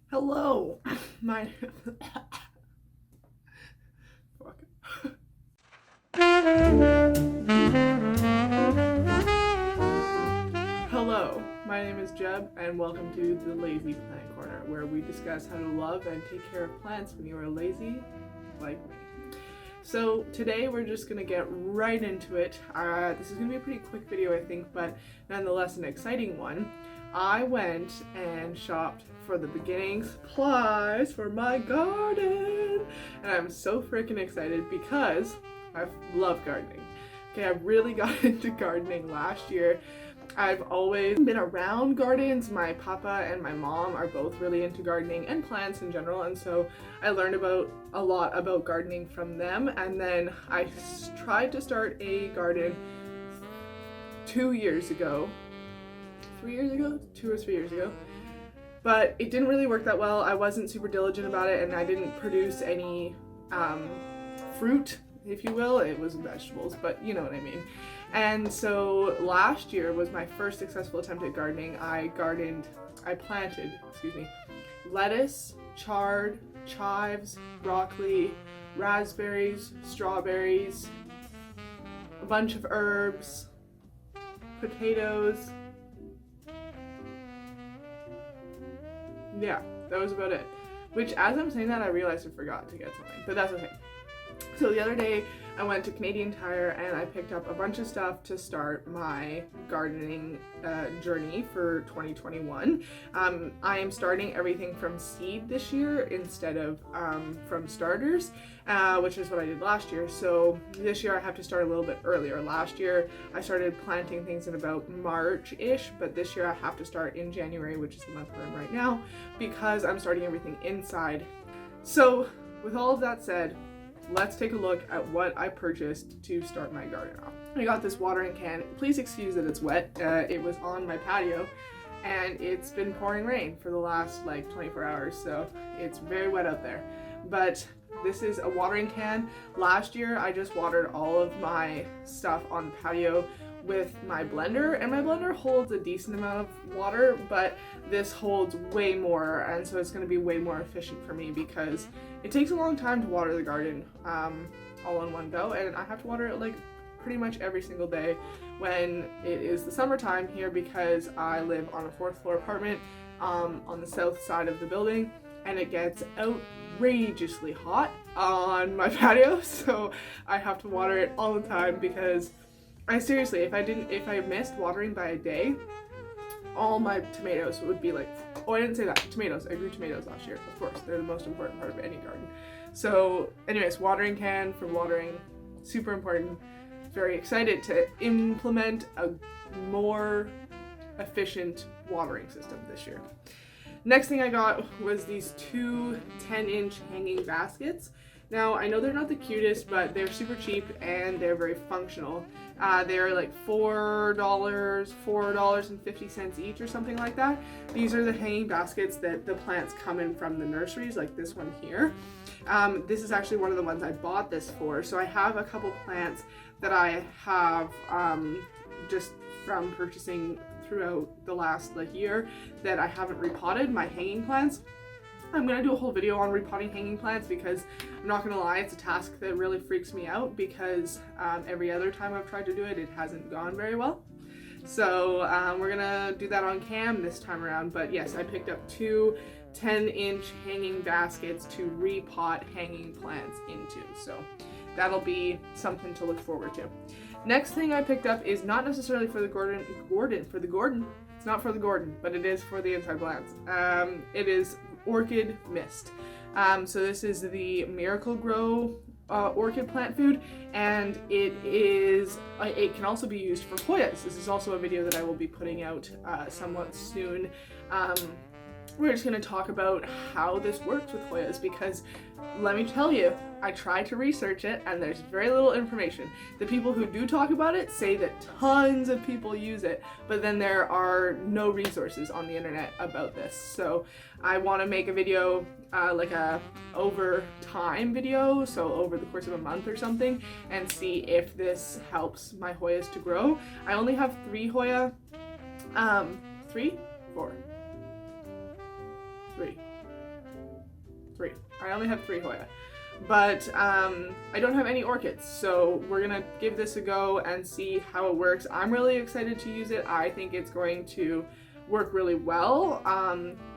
Hello, my fuck. Hello, my name is Jeb, and welcome to the Lazy Plant Corner, where we discuss how to love and take care of plants when you are lazy, like me. So today we're just gonna get right into it. This is gonna be a pretty quick video, I think, but nonetheless an exciting one. I went and shopped for the beginning supplies for my garden, and I'm so freaking excited because I love gardening. Okay, I really got into gardening last year. I've always been around gardens. My papa and my mom are both really into gardening and plants in general, and so I learned a lot about gardening from them. And then I tried to start a garden 2 years ago. 3 years ago? 2 or 3 years ago. But it didn't really work that well. I wasn't super diligent about it, and I didn't produce any fruit, if you will. It was vegetables, but you know what I mean. And so last year was my first successful attempt at gardening. I planted lettuce, chard, chives, broccoli, raspberries, strawberries, a bunch of herbs, potatoes. Yeah, that was about it. Which, as I'm saying that, I realized I forgot to get something, but that's okay. So the other day, I went to Canadian Tire and I picked up a bunch of stuff to start my gardening journey for 2021. I am starting everything from seed this year instead of from starters, which is what I did last year. So this year I have to start a little bit earlier. Last year I started planting things in about March-ish, but this year I have to start in January, which is the month we're in right now, because I'm starting everything inside. So with all of that said, let's take a look at what I purchased to start my garden off. I got this watering can. Please excuse that it's wet. It was on my patio and it's been pouring rain for the last like 24 hours, so it's very wet out there. But this is a watering can. Last year I just watered all of my stuff on the patio with my blender, and my blender holds a decent amount of water, but this holds way more, and so it's going to be way more efficient for me because it takes a long time to water the garden all in one go, and I have to water it like pretty much every single day when it is the summertime here, because I live on a 4th floor apartment on the south side of the building, and it gets outrageously hot on my patio, so I have to water it all the time because seriously, if I missed watering by a day, all my tomatoes would be like, oh, I didn't say that, tomatoes. I grew tomatoes last year, of course. They're the most important part of any garden. So anyways, watering can for watering, super important. Very excited to implement a more efficient watering system this year. Next thing I got was these two 10-inch hanging baskets. Now, I know they're not the cutest, but they're super cheap and they're very functional. They're like $4.50 each or something like that. These are the hanging baskets that the plants come in from the nurseries, like this one here. This is actually one of the ones I bought this for. So I have a couple plants that I have just from purchasing throughout the last year that I haven't repotted, my hanging plants. I'm going to do a whole video on repotting hanging plants because I'm not going to lie, it's a task that really freaks me out because every other time I've tried to do it, it hasn't gone very well. So we're going to do that on cam this time around. But yes, I picked up two 10-inch hanging baskets to repot hanging plants into. So that'll be something to look forward to. Next thing I picked up is not necessarily for the Gordon. It's not for the Gordon, but it is for the inside plants. It is orchid mist. So this is the Miracle Grow orchid plant food, and it can also be used for Hoyas. This is also a video that I will be putting out somewhat soon. We're just going to talk about how this works with Hoyas because let me tell you, I tried to research it and there's very little information. The people who do talk about it say that tons of people use it, but then there are no resources on the internet about this. So I want to make a video, like a over time video, so over the course of a month or something, and see if this helps my Hoyas to grow. I only have 3 Hoya, 3? 4. 3. 3. I only have 3 Hoya. But I don't have any orchids, so we're gonna give this a go and see how it works. I'm really excited to use it. I think it's going to work really well,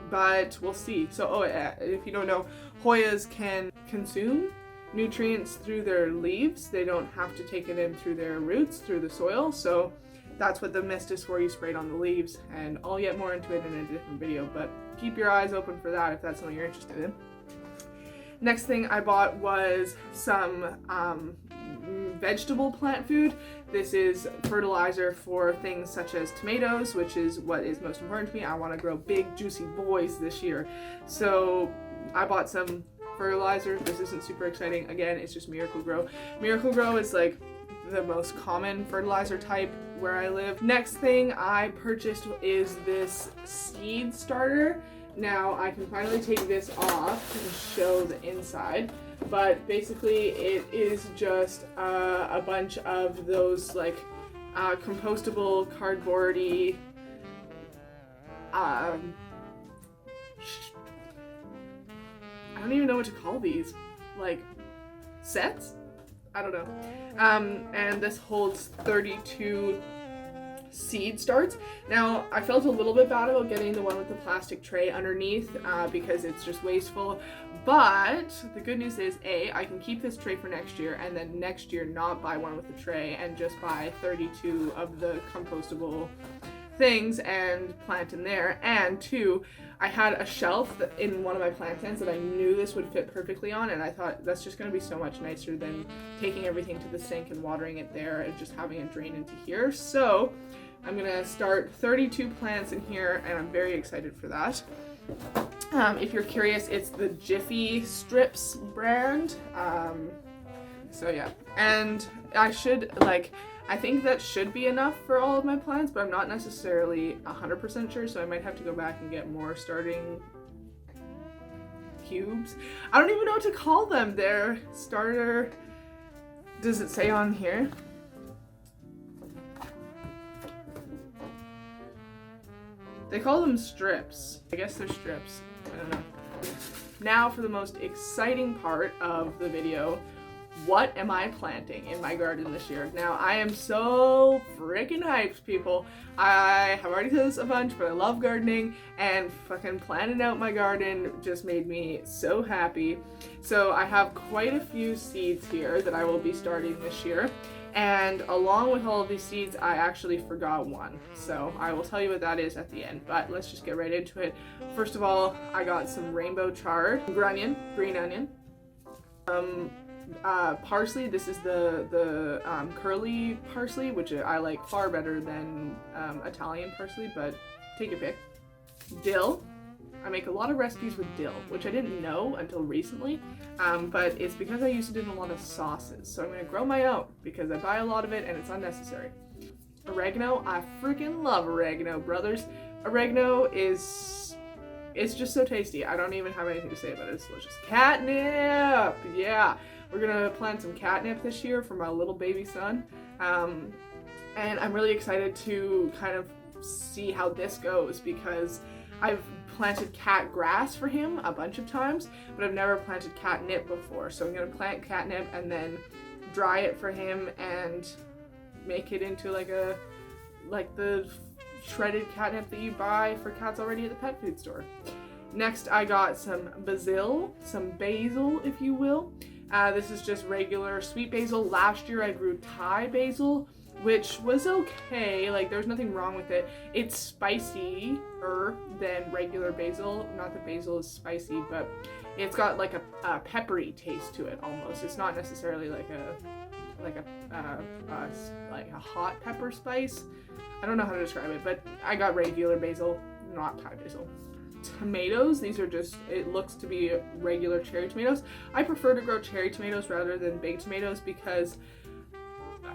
but we'll see. So, if you don't know, Hoyas can consume nutrients through their leaves. They don't have to take it in through their roots, through the soil. So that's what the mist is for. You spray it on the leaves, and I'll get more into it in a different video, but keep your eyes open for that if that's something you're interested in. Next thing I bought was some vegetable plant food. This is fertilizer for things such as tomatoes, which is what is most important to me. I want to grow big, juicy boys this year. So I bought some fertilizer. This isn't super exciting. Again, it's just Miracle-Gro. Miracle-Gro is like the most common fertilizer type where I live. Next thing I purchased is this seed starter. Now I can finally take this off and show the inside, but basically it is just a bunch of those like compostable cardboardy I don't even know what to call these, like sets? I don't know. And this holds 32 seed starts. Now, I felt a little bit bad about getting the one with the plastic tray underneath because it's just wasteful, but the good news is, I can keep this tray for next year, and then next year not buy one with the tray and just buy 32 of the compostable things and plant in there. And 2, I had a shelf in one of my plant stands that I knew this would fit perfectly on, and I thought that's just going to be so much nicer than taking everything to the sink and watering it there and just having it drain into here. So I'm going to start 32 plants in here, and I'm very excited for that. If you're curious, it's the Jiffy Strips brand. So yeah, and I think that should be enough for all of my plants, but I'm not necessarily 100% sure, so I might have to go back and get more starting cubes. I don't even know what to call them. They're starter... Does it say on here? They call them strips. I guess they're strips. I don't know. Now for the most exciting part of the video. What am I planting in my garden this year? Now, I am so freaking hyped, people. I have already said this a bunch, but I love gardening, and fucking planning out my garden just made me so happy. So I have quite a few seeds here that I will be starting this year. And along with all of these seeds, I actually forgot one. So I will tell you what that is at the end, but let's just get right into it. First of all, I got some rainbow chard, green onion, parsley. This is the curly parsley, which I like far better than Italian parsley, but take your pick. Dill. I make a lot of recipes with dill, which I didn't know until recently, but it's because I used it in a lot of sauces. So I'm going to grow my own because I buy a lot of it and it's unnecessary. Oregano. I freaking love oregano, brothers. Oregano it's just so tasty. I don't even have anything to say about it. It's delicious. Catnip! Yeah! We're gonna plant some catnip this year for my little baby son. And I'm really excited to kind of see how this goes because I've planted cat grass for him a bunch of times, but I've never planted catnip before. So I'm gonna plant catnip and then dry it for him and make it into like the shredded catnip that you buy for cats already at the pet food store. Next, I got some basil, if you will. This is just regular sweet basil. Last year I grew Thai basil, which was okay. Like, there's nothing wrong with it. It's spicier than regular basil. Not that basil is spicy, but it's got like a peppery taste to it almost. It's not necessarily like a hot pepper spice. I don't know how to describe it, but I got regular basil, not Thai basil. Tomatoes, these are just, it looks to be regular cherry tomatoes. I prefer to grow cherry tomatoes rather than big tomatoes because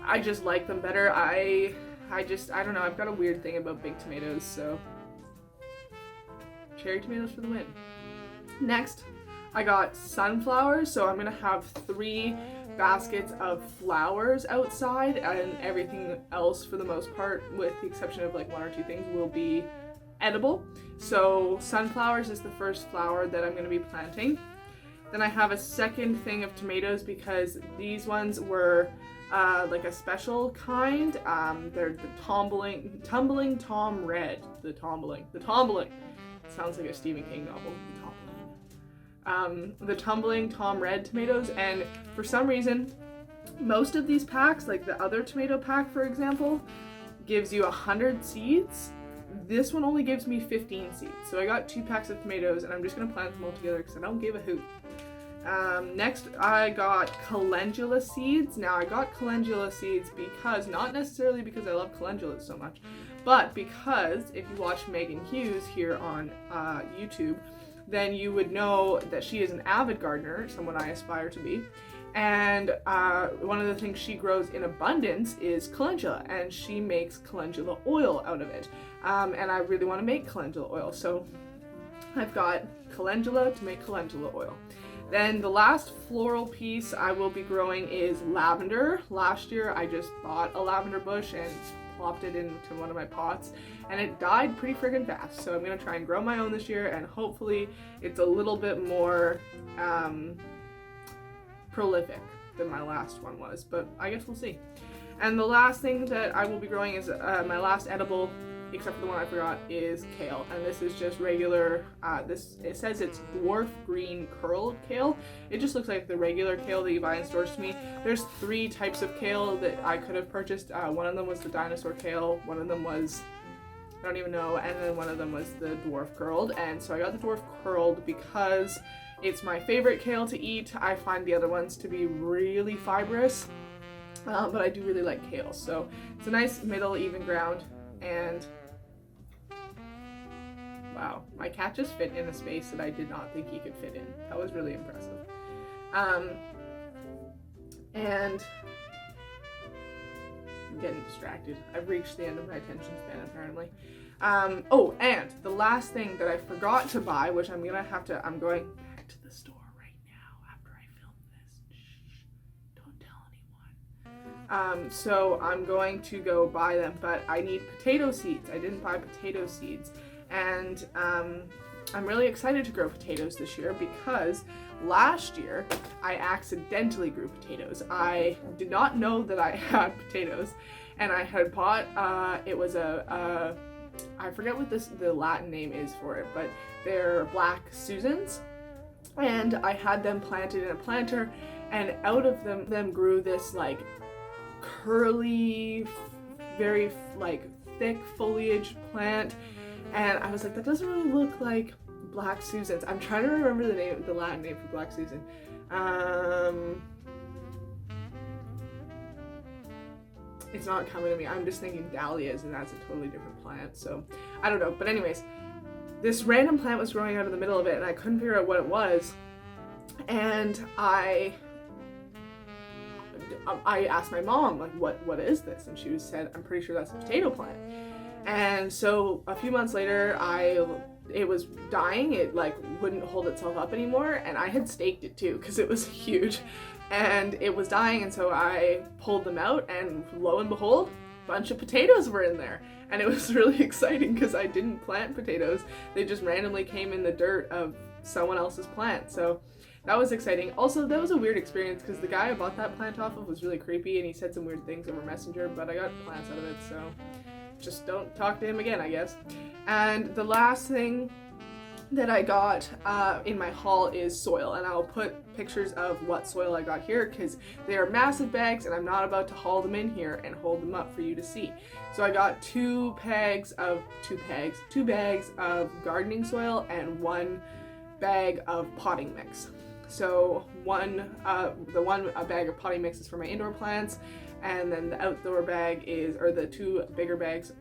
I just like them better. I don't know, I've got a weird thing about big tomatoes, so cherry tomatoes for the win. Next, I got sunflowers, so I'm gonna have 3 baskets of flowers outside, and everything else for the most part, with the exception of like 1 or 2 things, will be edible. So sunflowers is the first flower that I'm going to be planting. Then I have a second thing of tomatoes because these ones were like a special kind. They're the tumbling Tom Red. The tumbling. Sounds like a Stephen King novel. The tumbling Tom Red tomatoes, and for some reason, most of these packs, like the other tomato pack, for example, gives you 100 seeds. This one only gives me 15 seeds. So I got 2 packs of tomatoes, and I'm just gonna plant them all together because I don't give a hoot. Next, I got calendula seeds. Now, I got calendula seeds because, not necessarily because I love calendulas so much, but because if you watch Megan Hughes here on YouTube, then you would know that she is an avid gardener, someone I aspire to be. And one of the things she grows in abundance is calendula, and she makes calendula oil out of it. And I really want to make calendula oil, so I've got calendula to make calendula oil. Then the last floral piece I will be growing is lavender. Last year I just bought a lavender bush and plopped it into one of my pots, and it died pretty freaking fast. So I'm gonna try and grow my own this year, and hopefully it's a little bit more prolific than my last one was, but I guess we'll see. And the last thing that I will be growing is my last edible, except for the one I forgot, is kale. And this is just regular, it says it's dwarf green curled kale. It just looks like the regular kale that you buy in stores to me. There's 3 types of kale that I could have purchased. One of them was the dinosaur kale, one of them was, I don't even know, and then one of them was the dwarf curled. And so I got the dwarf curled because it's my favorite kale to eat. I find the other ones to be really fibrous, but I do really like kale. So it's a nice middle even ground. And wow, my cat just fit in a space that I did not think he could fit in. That was really impressive. And I'm getting distracted. I've reached the end of my attention span apparently. Oh, and the last thing that I forgot to buy, which I'm going back to the store right now after I film this. Shh, don't tell anyone. So I'm going to go buy them, but I need potato seeds. I didn't buy potato seeds. And I'm really excited to grow potatoes this year because last year I accidentally grew potatoes. I did not know that I had potatoes, and I had bought, it was I forget what the Latin name is for it, but they're black Susans. And I had them planted in a planter, and out of them grew this like curly, very like thick foliage plant. And I was like, that doesn't really look like black Susans. I'm trying to remember the Latin name for black Susan. It's not coming to me. I'm just thinking dahlias, and that's a totally different plant. So I don't know. But anyways, this random plant was growing out of the middle of it, and I couldn't figure out what it was. And I asked my mom, like, what is this? And she said, I'm pretty sure that's a potato plant. And so a few months later, it was dying. It like wouldn't hold itself up anymore, and I had staked it too because it was huge, and it was dying. And so I pulled them out, and lo and behold, a bunch of potatoes were in there. And it was really exciting because I didn't plant potatoes. They just randomly came in the dirt of someone else's plant. So that was exciting. Also, that was a weird experience because the guy I bought that plant off of was really creepy, and he said some weird things over Messenger, but I got plants out of it, so just don't talk to him again, I guess. And the last thing that I got in my haul is soil, and I'll put pictures of what soil I got here because they are massive bags, and I'm not about to haul them in here and hold them up for you to see. So I got two bags of gardening soil and 1 bag of potting mix. So a bag of potting mix is for my indoor plants, and then the outdoor bag or the 2 bigger bags,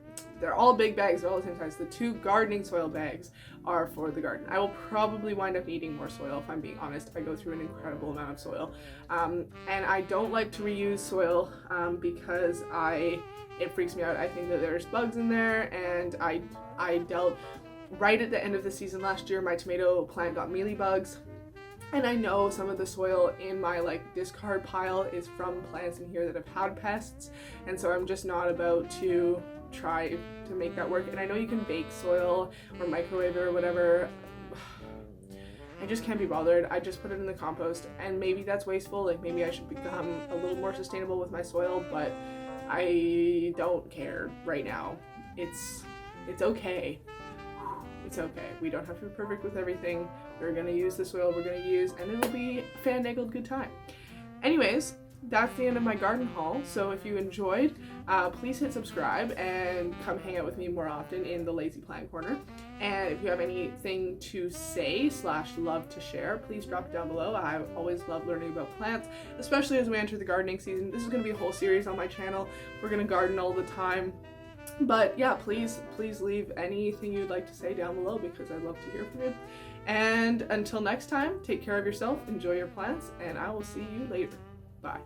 they're all big bags, they're all the same size. The 2 gardening soil bags are for the garden. I will probably wind up needing more soil if I'm being honest. I go through an incredible amount of soil. And I don't like to reuse soil because it freaks me out. I think that there's bugs in there, and I dealt right at the end of the season last year, my tomato plant got mealybugs. And I know some of the soil in my discard pile is from plants in here that have had pests, and so I'm just not about to try to make that work. And I know you can bake soil or microwave it or whatever. I just can't be bothered. I just put it in the compost, and maybe that's wasteful. Like, maybe I should become a little more sustainable with my soil, but I don't care right now. It's okay. It's okay. We don't have to be perfect with everything. We're gonna use the soil we're gonna use, and it'll be a fan-dangled good time. Anyways, that's the end of my garden haul. So if you enjoyed, please hit subscribe and come hang out with me more often in the Lazy Plant Corner. And if you have anything to say / love to share, please drop it down below. I always love learning about plants, especially as we enter the gardening season. This is going to be a whole series on my channel. We're going to garden all the time. But yeah, please leave anything you'd like to say down below, because I'd love to hear from you. And until next time, take care of yourself, enjoy your plants, and I will see you later. Bye.